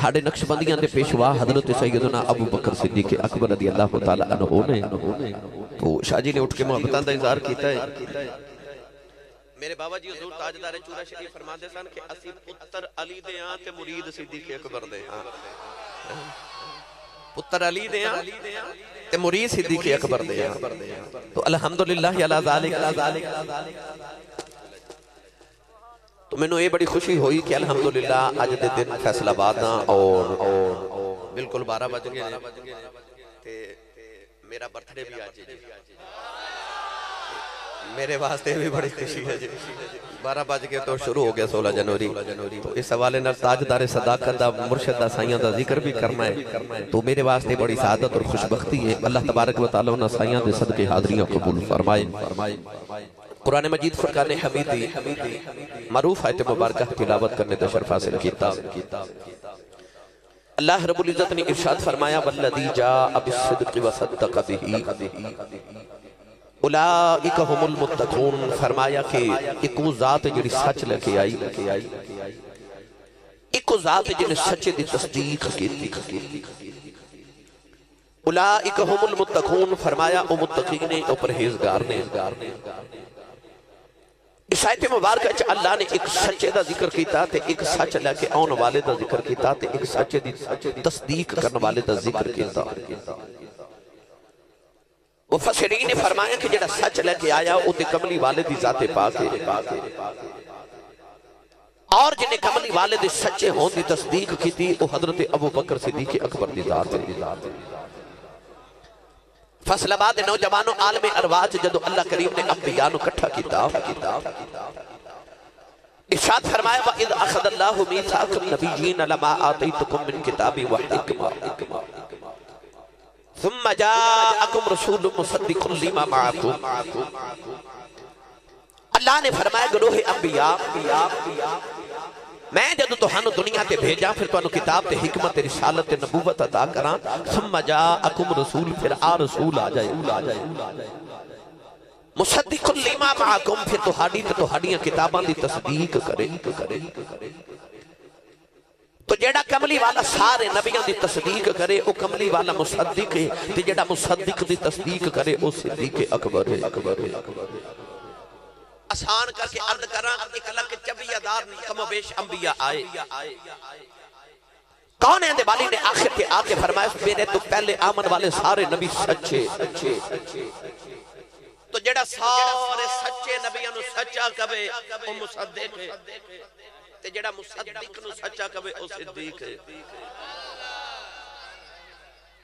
ساڑھے نقشبندیاں دے پیشوا حضرت سیدنا ابو بکر صدیق اکبر رضی اللہ تعالیٰ عنہ نے تو شاہ جی نے اٹھ کے محبتان دا اظہار کیتا ہے میرے بابا جی حضور تاجدار چورہ شریف فرما دے سن کہ اسی پتر علی دے ہاں تے مرید صدیق اکبر دے ہاں پتر علی دے ہاں تے مرید صدیق اکبر دے ہاں تو الحمدللہ علی ذالک تو میں نے یہ بڑی خوشی ہوئی کہ الحمدللہ آج دے دن فیصل آباد اور بالکل 12 بج گئے تے میرا برتھڈے بھی آج میرے واسطے بھی بڑی خوشی ہے 12 بج کے تو شروع ہو گیا 16 جنوری تو اس حوالے نال تاجدار صداقت دا مرشد دا سائیاں دا ذکر بھی کرنا ہے تو میرے واسطے بڑی سعادت اور خوشبختی ہے اللہ تبارک و تعالیٰ انہاں سائیاں دے صدقے حاضریاں قبول فرمائے قرآن مجید فرقان حمیدی معروف آیت مبارکہ تلاوت کرنے دا شرف حاصل کیتا اللہ رب العزت نے ارشاد فرمایا والذی جاء بالصدق وصدق به اولئک هم المتقون فرمایا کہ ایک وہ ذات جڑی سچ لے کے آئی ایک وہ ذات جڑی سچے دی تصدیق کیتی اولئک هم المتقون فرمایا او متقین نے او پرہیزگار نے اس آیت مبارکہ چ اللہ نے ایک سچے دا ذکر کیتا تے ایک سچ لے کے آن والے دا ذکر کیتا تے ایک سچے دی تصدیق کرنے والے دا ذکر کیتا مفسرین نے فرمایا کہ جڑا سچ لے کے آیا او تے کملی والے دی ذات پاک ہے اور جنہیں کملی والے دے سچے ہون دی تصدیق کیتی او حضرت ابو بکر صدیق اکبر دی ذات ہے فصل آباد نوجوانوں عالم ارواج جدو اللہ کریم نے انبیاء نو کٹھا کیتا ارشاد فرمایا وَإِذْ أَخَذَ اللَّهُ مِيثَاقَ النَّبِيِّينَ لَمَا آتَيْتُكُم مِّن كِتَابٍ وَحِكْمَةٍ ثُمَّ جَاءَكُمْ رَسُولٌ مُصَدِّقٌ لِمَا مَعَكُمْ اللہ نے فرمایا گروہ انبیاء میں جدو تہانو دنیا تے بھیجا پھر تہانو کتاب تے حکمت رسالت نبوت عطا کراں ثم جاءکم رسول پھر رسول آ جائے مصدق لما معکم پھر تہاڈیاں کتاباں دی تصدیق کرے تو جیڑا کملی والا سارے نبیاں دی تصدیق کرے او کملی والا مصدق ہے تے جیڑا مصدق دی تصدیق کرے او صدیق اکبر ہے آسان کر کے عرض کراں ایک الگ چبیدار کم و بیش انبیاء آئے کون ہے اندے والی نے آخر کے آگے فرمایا میرے تو پہلے آمن والے سارے نبی سچے تو جڑا سارے سچے نبیاں نو سچا کبے او مصدق ہے تے جڑا مصدق نو سچا کبے او صدیق ہے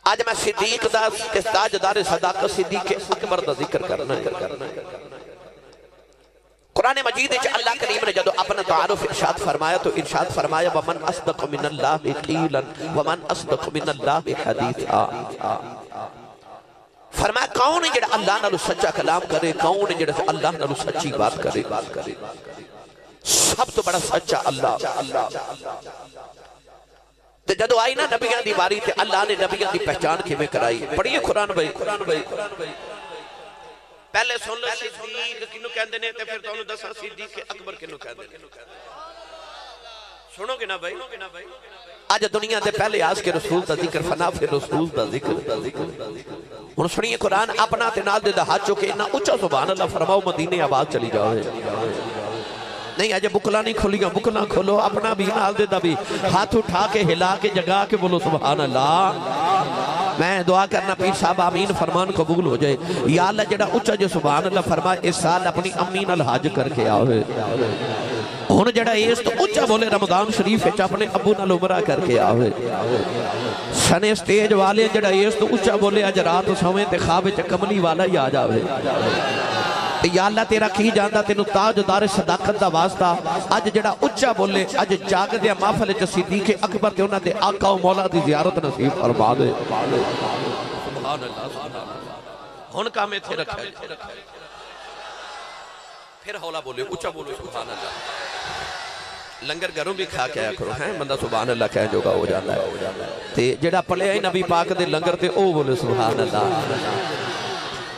آج میں صدیق دا تاجدار صداقت صدیق اکبر دا ذکر کرنا قرآن مجید ہے اللہ کریم نے جدو اپنا تعارف ارشاد فرمایا تو ارشاد فرمایا وَمَنْ أَصْدَقُ مِنَ اللَّهِ قِيلًا وَمَنْ أَصْدَقُ مِنَ اللَّهِ حَدِيثًا فرمایا کون ہے جڑا اللہ نالو سچا کلام کرے کون ہے جڑا اللہ نالو سچی بات کرے سب تو بڑا سچا اللہ تو جدو آئی نا نبیان دی باری تے اللہ نے نبیان دی پہچان کی میں کرائی پڑھئے قرآن بھائی پہلے سن لو صدیق کنو کہندے نے تے پھر تانوں دساں صدیق اکبر کنو کہندے نے سنو گے نا بھائی آج دنیا دے پہلے آج کے رسول دا ذکر فنا پھر رسول دا ذکر ہن سنیے قرآن اپنا تے نال دے دا ہاتھ چوکے اتنا اونچا سبحان اللہ فرماؤ مدینے آواز چلی جاؤ نہیں آج بکلا نہیں کھولیاں بکلا کھولو اپنا بھی نال دے دا بھی ہاتھ اٹھا کے ہلا کے جگا کے بولو سبحان اللہ میں دعا کرنا پیر صاحب آمین فرمان قبول ہو جائے یا اللہ جڑا اچھا جو سبحان اللہ فرمائے اس سال اپنی امین الحاج کر کے آوے ہون جڑا اس تو اچھا بولے رمضان شریف ہے اپنے ابو نال عمرہ کر کے آوے سنے سٹیج والے جڑا اس تو اچھا بولے اج رات سویں تے خواب وچ کملی والا ہی آ جاوے یا اللہ تیرا کی جاندا تینو تاجدار صداقت دا واسطہ اج جڑا اچھا بولے اج جاگ دیا محفل وچ صدیق اکبر تے انہاں دے آقا و مولا دی زیارت نصیب فرما دے سبحان اللہ ہن کام ایتھے رکھا ہے پھر ہولا بولے اچھا بولو سبحان اللہ لنگر گھروں بھی کھا کے آیا کرو ہیں بندہ سبحان اللہ کہہ جو گا ہو جاتا ہے تے جڑا پلے آئی نبی پاک دے لنگر تے او بولے سبحان اللہ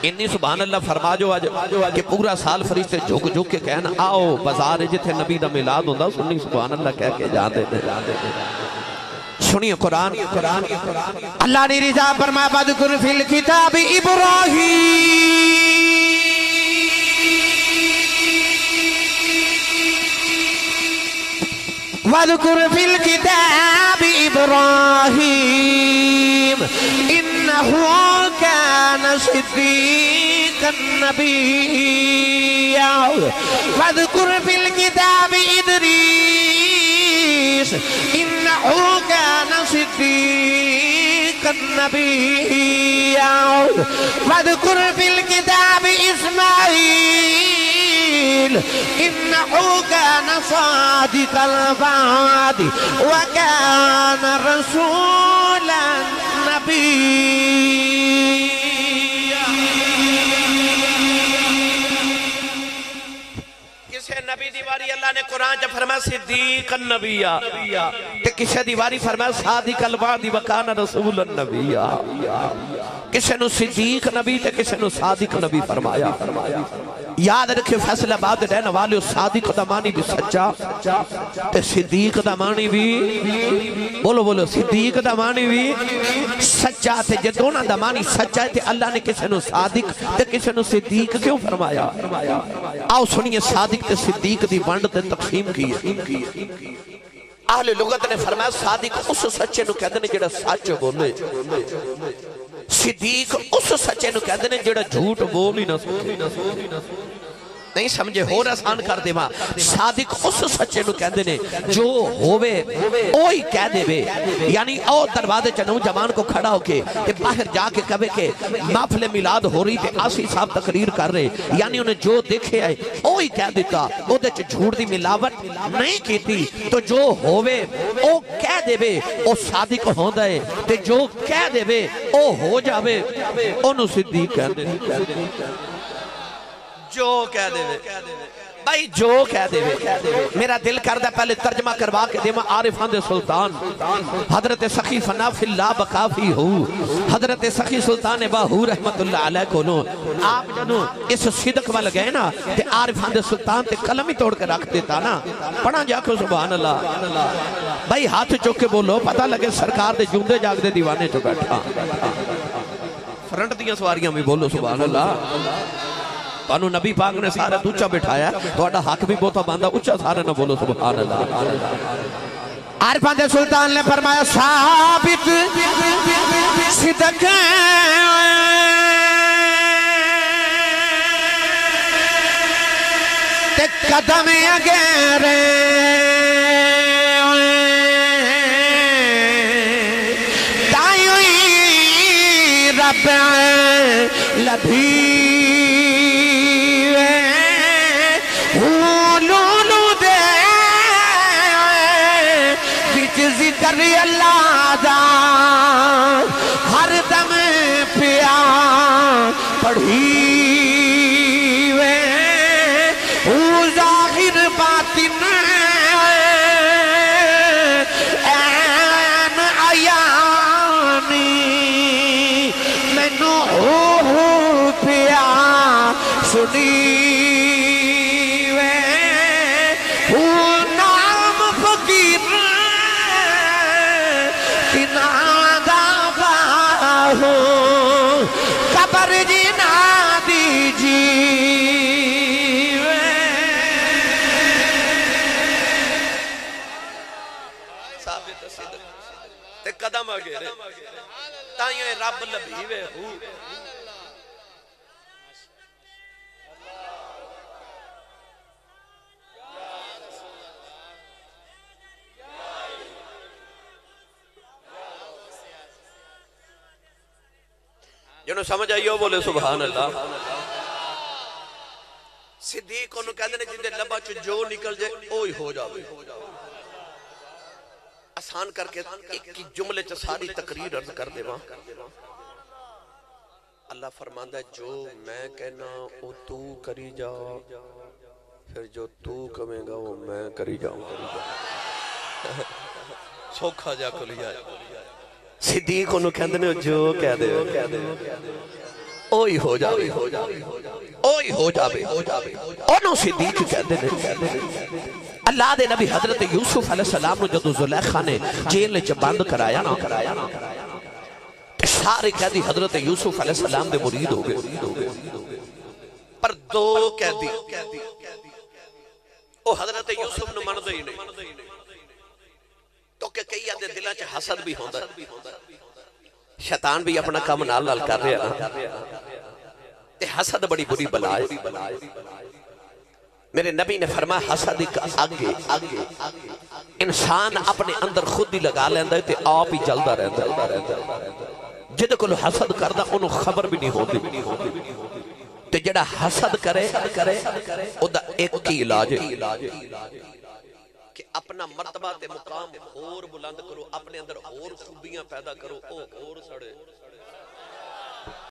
انی سبحان اللہ فرما جو آج کہ پورا سال فرشتے جھک جھک کے کہنا آؤ بازار جتھے نبی دا میلاد ہوندا سنی سبحان اللہ کہہ کے جان دے سنیے قرآن اللہ نے رضا فرمایا وَذْكُرْ فِي الْكِتَابِ إِبْرَاهِيمَ وَذْكُرْ فِي الْكِتَابِ إِبْرَاهِيمَ إِنَّهُ كَانَ صِدِّيقًا نَبِيًّا وَذْكُرْ فِي الْكِتَابِ إِدْرِيسَ إِنَّهُ كَانَ صِدِّيقًا نَبِيًّا وَذْكُرْ فِي الْكِتَابِ إِسْمَاعِيلَ إِنَّهُ كَانَ صَادِقَ الْوَعْدِ وَكَانَ رَسُولًا نَبِيًّا کسے نبی دیواری اللہ نے قرآن جب فرمایا صدیق النبیہ کہ کسے دیواری فرمایا صادق الوعد وکان رسول النبیہ کسے نو صدیق نبی تے کسے نو صادق نبی فرمایا یاد رکھے فیصلہ بات رہنے والے صادق دمانی بھی سچا تے صدیق دمانی بھی بولو صدیق دمانی بھی سچا تے جے دونہ دمانی سچا ہے تے اللہ نے کسے نو صادق تے کسے نو صدیق کیوں فرمایا آؤ سنیے صادق تے صدیق دی ونڈ تے تقسیم کی اہل لغت نے فرمایا صادق اس سچے نو کہتے ہیں جڑا سچ بولے صدیق اس سچے نو کہتے ہیں جڑا جھوٹ بول ہی نہ سکے نہیں سمجھے ہو آسان کر دے ماں صادق اس سچے نو کہتے ہیں جو ہوئے اوہی کہہ دے بے یعنی او دروازے چنو جوان کو کھڑا ہو کے کہ باہر جا کے کہے کہ محفل میلاد ہو رہی تھے آسی صاحب تقریر کر رہے یعنی انہیں جو دیکھے آئے اوہی کہہ دیتا او دے چھ جھوٹ دی ملاوٹ نہیں کیتی تو جو ہوئے او کہہ دے بے او صادق ہوں دے تے جو کہہ دے بے او ہو جاوے انہوں صدیق کہہ دے جو کہہ دے بھائی جو کہہ دے میرا دل کردہ پہلے ترجمہ کروا کے دے عارفان دے سلطان حضرت سخی فنا فی اللہ بقافی ہو حضرت سخی سلطان باہو رحمت اللہ علیہ کو لو آپ جنو اس صدق وال گئے نا تے عارفان دے سلطان تے قلم ہی توڑ کے رکھ دیتا نا پڑھا جا کے سبحان اللہ بھائی ہاتھ چوک کے بولو پتہ لگے سرکار دے جوندے جاگ دے دیوانے چو بیٹھا فرنٹ دیاں سواریاں میں بولو سبحان اللہ تانو نبی پاک نے سارے اچھا بٹھایا تو اڈا حق بھی بہتا باندھا اچھا سارے نہ بولو سبحان اللہ عارفان دے سلطان نے فرمایا ثابت صدق تے قدم اگرے دائیوئی رب لبھی ذکر اللہ دا ہر دم پیا پڑھی وے ظاہر باطن این عیانی مینو ہو پیا سنی قبر جی نا دیجی ثابت صدق تے قدم آگے تائیوں رب لبھیوے ہو جنہوں سمجھ آئیو بولے سبحان اللہ صدیق انہوں کہتے ہیں جن دے لبا چو جو نکل جائے اوہی ہو جاوے آسان کر کے ایک کی جملے چا ساری تقریر عرض کر دے وہاں اللہ فرماندہ ہے جو میں کہنا وہ تو کری جا پھر جو تو کمیں گا وہ میں کری جاؤں سوکھا جا کھلی جائے صدیق انہوں کہندے نے جو کہہ دے اوہی ہو جاوے اوہی ہو جاوے انہوں صدیق کہتے ہیں اللہ دے نبی حضرت یوسف علیہ السلام نے جدو زلیخا نے جیل چ بند کرایا نا سارے قیدی حضرت یوسف علیہ السلام دے مرید ہو گئے پر دو قیدی او حضرت یوسف نے مندے ہی نہیں تو کہ کئی آدھے دلہ چ حسد بھی ہوندہ شیطان بھی اپنا کام نال نال کر رہے ہیں حسد بڑی بری بلا ہے میرے نبی نے فرمایا حسد آگے انسان اپنے اندر خود ہی لگا لیندہ ہے تے آپ ہی جلدہ رہتا ہے جدے کو حسد کردہ انہوں خبر بھی نہیں ہوتی تے جڑا حسد کرے او دا ایک کی علاج ہے کہ اپنا مرتبہ تے مقام اور بلند کرو اپنے اندر اور خوبیاں پیدا کرو او اور سڑے